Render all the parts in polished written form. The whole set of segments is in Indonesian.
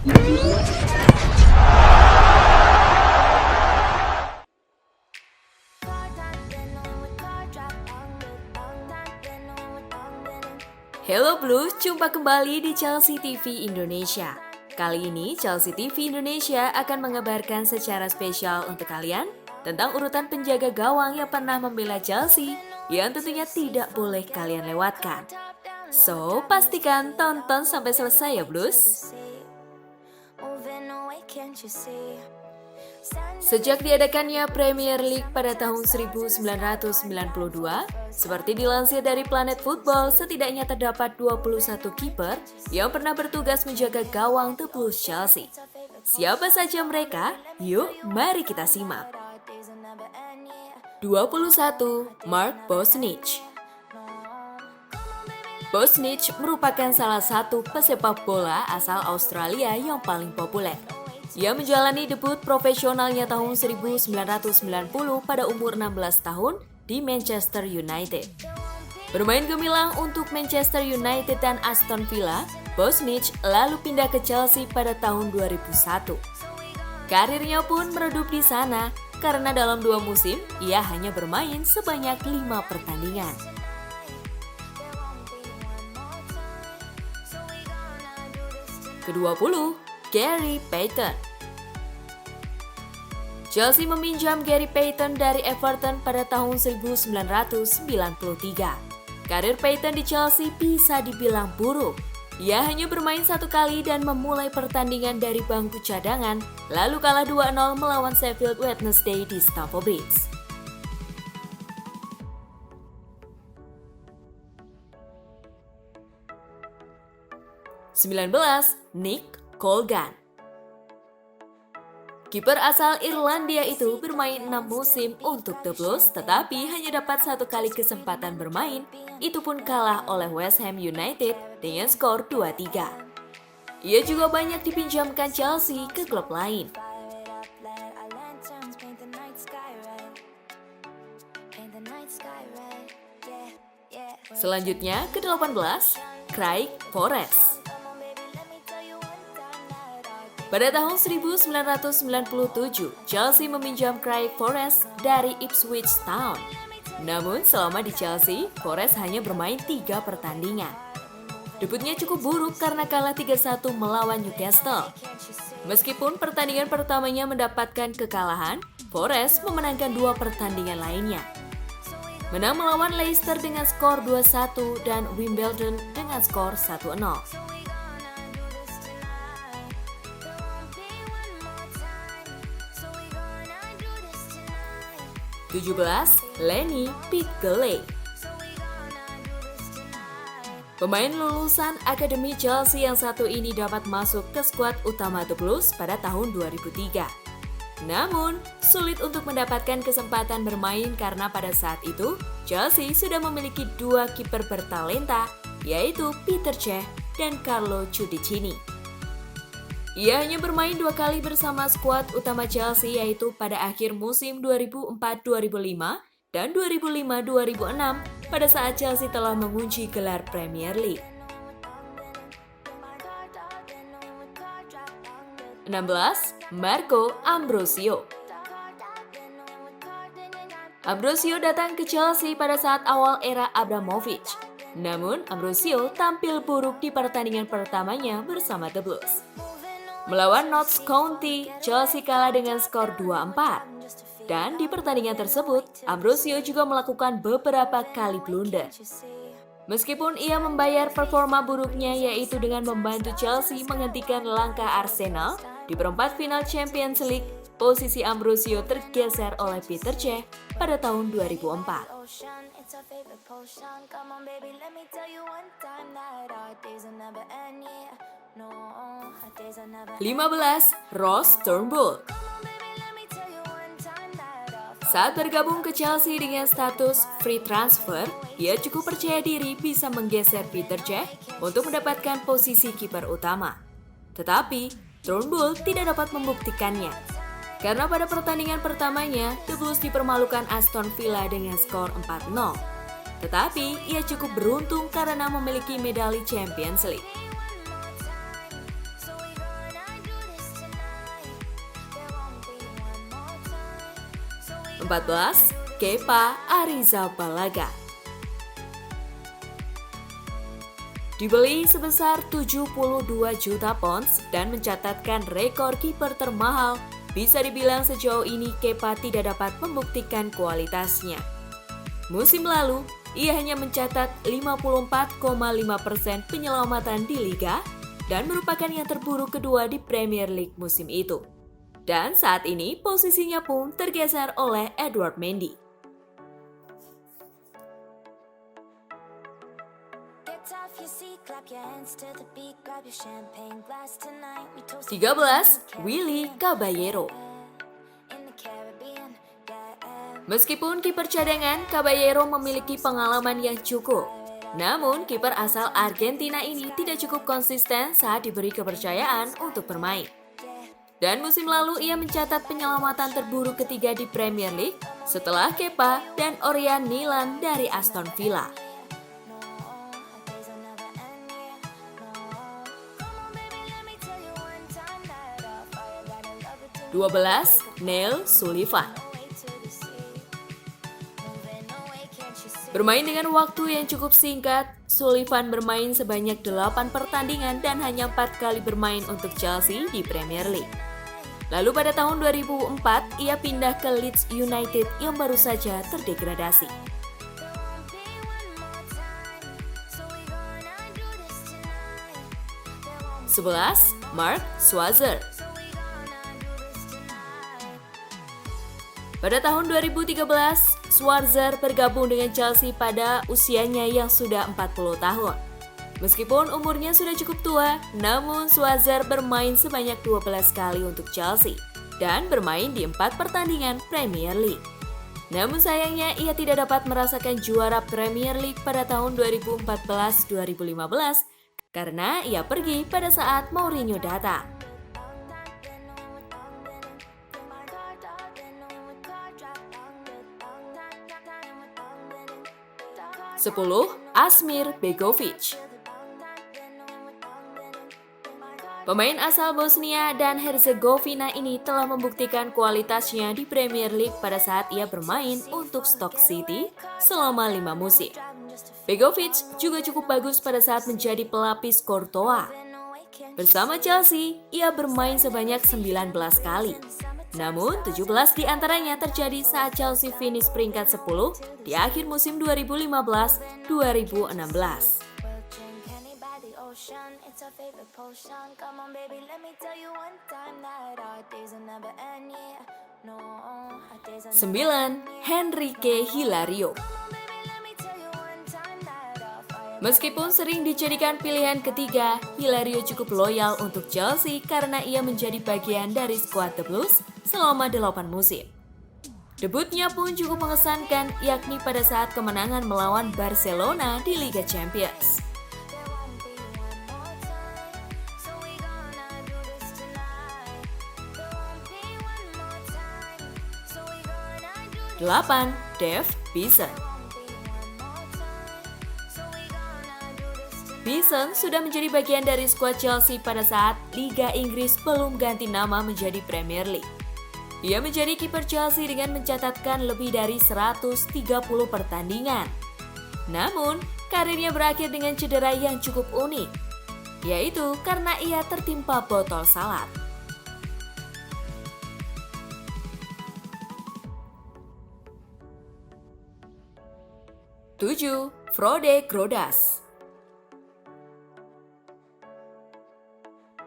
Hello Blues, jumpa kembali di Chelsea TV Indonesia. Kali ini Chelsea TV Indonesia akan mengabarkan secara spesial untuk kalian tentang urutan penjaga gawang yang pernah membela Chelsea yang tentunya tidak boleh kalian lewatkan. So, pastikan tonton sampai selesai ya Blues. Sejak diadakannya Premier League pada tahun 1992, seperti dilansir dari Planet Football, setidaknya terdapat 21 kiper yang pernah bertugas menjaga gawang The Blues Chelsea. Siapa saja mereka? Yuk, mari kita simak. 21. Mark Bosnich. Bosnich merupakan salah satu pesepak bola asal Australia yang paling populer. Ia menjalani debut profesionalnya tahun 1990 pada umur 16 tahun di Manchester United. Bermain gemilang untuk Manchester United dan Aston Villa, Bosnich lalu pindah ke Chelsea pada tahun 2001. Karirnya pun meredup di sana karena dalam 2 musim ia hanya bermain sebanyak 5 pertandingan. Ke-20, Gary Payton. Chelsea meminjam Gary Payton dari Everton pada tahun 1993. Karir Payton di Chelsea bisa dibilang buruk. Ia hanya bermain 1 kali dan memulai pertandingan dari bangku cadangan, lalu kalah 2-0 melawan Sheffield Wednesday di Stamford Bridge. (19) Nick Colgan. Kiper asal Irlandia itu bermain 6 musim untuk The Blues, tetapi hanya dapat 1 kali kesempatan bermain, itu pun kalah oleh West Ham United dengan skor 2-3. Ia juga banyak dipinjamkan Chelsea ke klub lain. Selanjutnya, ke-18, Craig Forrest. Pada tahun 1997, Chelsea meminjam Craig Forrest dari Ipswich Town. Namun selama di Chelsea, Forrest hanya bermain 3 pertandingan. Debutnya cukup buruk karena kalah 3-1 melawan Newcastle. Meskipun pertandingan pertamanya mendapatkan kekalahan, Forrest memenangkan 2 pertandingan lainnya. Menang melawan Leicester dengan skor 2-1 dan Wimbledon dengan skor 1-0. 17. Lenny Pitkele. Pemain lulusan Akademi Chelsea yang satu ini dapat masuk ke skuad utama The Blues pada tahun 2003. Namun, sulit untuk mendapatkan kesempatan bermain karena pada saat itu, Chelsea sudah memiliki 2 kiper bertalenta, yaitu Peter Cech dan Carlo Cudicini. Ia hanya bermain 2 kali bersama skuad utama Chelsea, yaitu pada akhir musim 2004-2005 dan 2005-2006 pada saat Chelsea telah mengunci gelar Premier League. 16. Marco Ambrosio. Ambrosio datang ke Chelsea pada saat awal era Abramovich. Namun, Ambrosio tampil buruk di pertandingan pertamanya bersama The Blues. Melawan Notts County, Chelsea kalah dengan skor 2-4. Dan di pertandingan tersebut, Ambrosio juga melakukan beberapa kali blunder. Meskipun ia membayar performa buruknya, yaitu dengan membantu Chelsea menghentikan langkah Arsenal di perempat final Champions League, posisi Ambrosio tergeser oleh Peter Cech pada tahun 2004. 15. Ross Turnbull. Saat bergabung ke Chelsea dengan status free transfer, ia cukup percaya diri bisa menggeser Peter Cech untuk mendapatkan posisi kiper utama. Tetapi, Turnbull tidak dapat membuktikannya. Karena pada pertandingan pertamanya, The Blues dipermalukan Aston Villa dengan skor 4-0. Tetapi, ia cukup beruntung karena memiliki medali Champions League. 14. Kepa Arrizabalaga. Dibeli sebesar 72 juta pounds dan mencatatkan rekor kiper termahal, bisa dibilang sejauh ini Kepa tidak dapat membuktikan kualitasnya. Musim lalu, ia hanya mencatat 54,5% penyelamatan di Liga dan merupakan yang terburuk kedua di Premier League musim itu. Dan saat ini posisinya pun tergeser oleh Edward Mendy. 13. Willy Caballero. Meskipun kiper cadangan, Caballero memiliki pengalaman yang cukup. Namun, kiper asal Argentina ini tidak cukup konsisten saat diberi kepercayaan untuk bermain. Dan musim lalu ia mencatat penyelamatan terburuk ketiga di Premier League setelah Kepa dan Orjan Nyland dari Aston Villa. 12. Neil Sullivan. Bermain dengan waktu yang cukup singkat, Sullivan bermain sebanyak 8 pertandingan dan hanya 4 kali bermain untuk Chelsea di Premier League. Lalu pada tahun 2004, ia pindah ke Leeds United yang baru saja terdegradasi. 11. Mark Schwarzer. Pada tahun 2013, Schwarzer bergabung dengan Chelsea pada usianya yang sudah 40 tahun. Meskipun umurnya sudah cukup tua, namun Schwarzer bermain sebanyak 12 kali untuk Chelsea dan bermain di 4 pertandingan Premier League. Namun sayangnya ia tidak dapat merasakan juara Premier League pada tahun 2014-2015 karena ia pergi pada saat Mourinho datang. 10. Asmir Begovic. Pemain asal Bosnia dan Herzegovina ini telah membuktikan kualitasnya di Premier League pada saat ia bermain untuk Stoke City selama 5 musim. Begovic juga cukup bagus pada saat menjadi pelapis Courtois. Bersama Chelsea, ia bermain sebanyak 19 kali. Namun, 17 di antaranya terjadi saat Chelsea finish peringkat 10 di akhir musim 2015-2016. Sembilan. Henrique Hilario. Meskipun sering dijadikan pilihan ketiga, Hilario cukup loyal untuk Chelsea karena ia menjadi bagian dari skuad The Blues selama 8 musim. Debutnya pun cukup mengesankan, yakni pada saat kemenangan melawan Barcelona di Liga Champions. Delapan. Dave Beeson. Beeson sudah menjadi bagian dari skuad Chelsea pada saat Liga Inggris belum ganti nama menjadi Premier League. Ia menjadi kiper Chelsea dengan mencatatkan lebih dari 130 pertandingan. Namun, karirnya berakhir dengan cedera yang cukup unik, yaitu karena ia tertimpa botol salad. 7. Frode Grodas.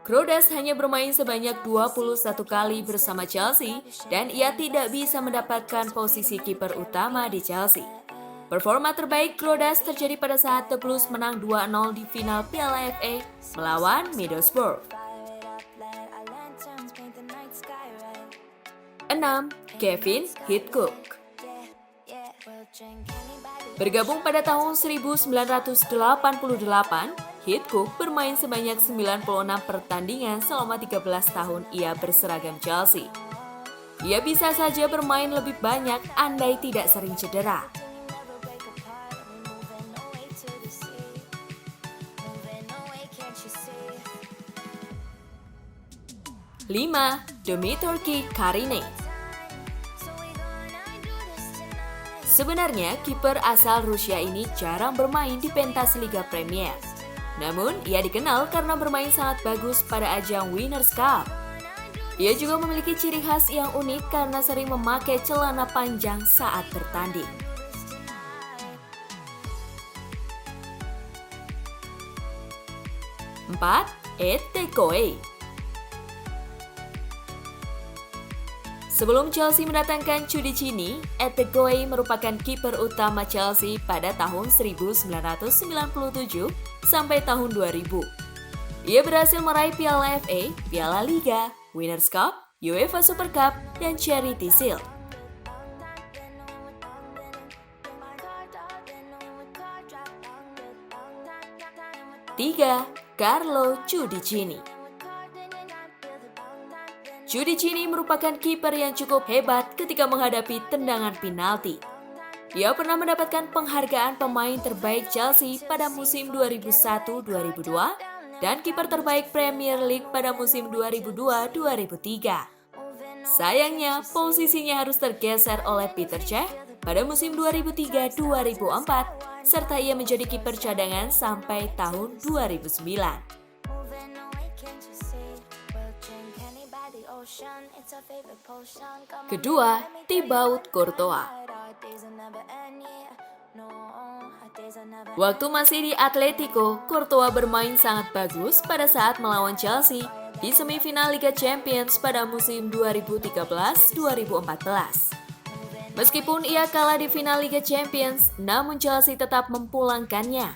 Grodas hanya bermain sebanyak 21 kali bersama Chelsea dan ia tidak bisa mendapatkan posisi kiper utama di Chelsea. Performa terbaik Grodas terjadi pada saat The Blues menang 2-0 di final Piala FA melawan Middlesbrough. 6. Kevin Heathcock. Bergabung pada tahun 1988, Heathcock bermain sebanyak 96 pertandingan selama 13 tahun ia berseragam Chelsea. Ia bisa saja bermain lebih banyak andai tidak sering cedera. 5. Dimitar Karine. Sebenarnya, kiper asal Rusia ini jarang bermain di pentas Liga Premier. Namun, ia dikenal karena bermain sangat bagus pada ajang Winners' Cup. Ia juga memiliki ciri khas yang unik karena sering memakai celana panjang saat bertanding. 4. Ettegoi. Sebelum Chelsea mendatangkan Cudicini, Ettegoi merupakan kiper utama Chelsea pada tahun 1997 sampai tahun 2000. Ia berhasil meraih Piala FA, Piala Liga, Winners' Cup, UEFA Super Cup, dan Charity Shield. 3. Carlo Cudicini. Cudicini merupakan kiper yang cukup hebat ketika menghadapi tendangan penalti. Dia pernah mendapatkan penghargaan pemain terbaik Chelsea pada musim 2001-2002 dan kiper terbaik Premier League pada musim 2002-2003. Sayangnya, posisinya harus tergeser oleh Peter Cech pada musim 2003-2004 serta ia menjadi kiper cadangan sampai tahun 2009. Kedua, Thibaut Courtois. Waktu masih di Atletico, Courtois bermain sangat bagus pada saat melawan Chelsea di semifinal Liga Champions pada musim 2013-2014. Meskipun ia kalah di final Liga Champions, namun Chelsea tetap memulangkannya.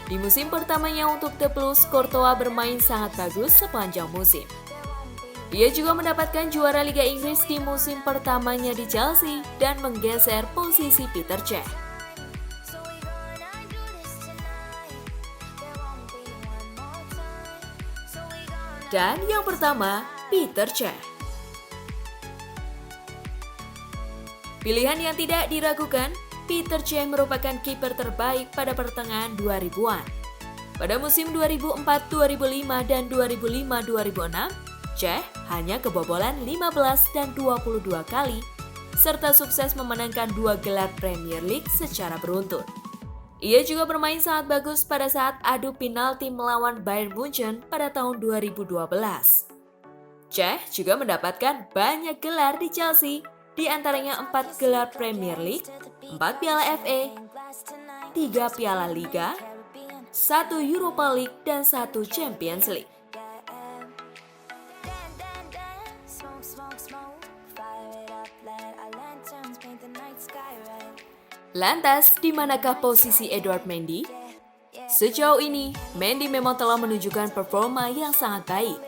Di musim pertamanya untuk The Blues, Courtois bermain sangat bagus sepanjang musim. Ia juga mendapatkan juara Liga Inggris di musim pertamanya di Chelsea dan menggeser posisi Peter Cech. Dan yang pertama, Peter Cech. Pilihan yang tidak diragukan, Peter Cech merupakan kiper terbaik pada pertengahan 2000-an. Pada musim 2004-2005 dan 2005-2006, Cech hanya kebobolan 15 dan 22 kali, serta sukses memenangkan 2 gelar Premier League secara beruntun. Ia juga bermain sangat bagus pada saat adu penalti melawan Bayern Munchen pada tahun 2012. Cech juga mendapatkan banyak gelar di Chelsea, di antaranya 4 gelar Premier League, 4 Piala FA, 3 Piala Liga, 1 Europa League, dan 1 Champions League. Lantas, di manakah posisi Edouard Mendy? Sejauh ini, Mendy memang telah menunjukkan performa yang sangat baik.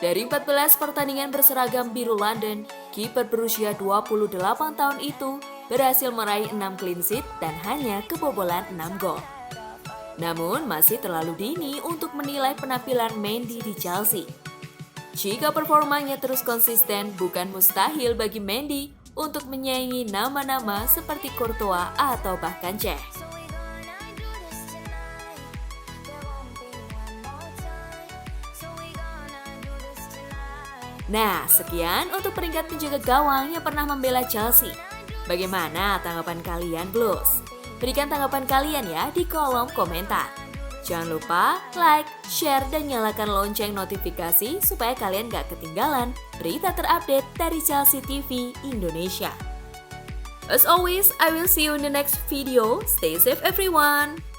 Dari 14 pertandingan berseragam biru London, kiper berusia 28 tahun itu berhasil meraih 6 clean sheet dan hanya kebobolan 6 gol. Namun masih terlalu dini untuk menilai penampilan Mendy di Chelsea. Jika performanya terus konsisten, bukan mustahil bagi Mendy untuk menyaingi nama-nama seperti Courtois atau bahkan Cech. Nah, sekian untuk peringkat penjaga gawang yang pernah membela Chelsea. Bagaimana tanggapan kalian, Blues? Berikan tanggapan kalian ya di kolom komentar. Jangan lupa like, share, dan nyalakan lonceng notifikasi supaya kalian gak ketinggalan berita terupdate dari Chelsea TV Indonesia. As always, I will see you in the next video. Stay safe everyone!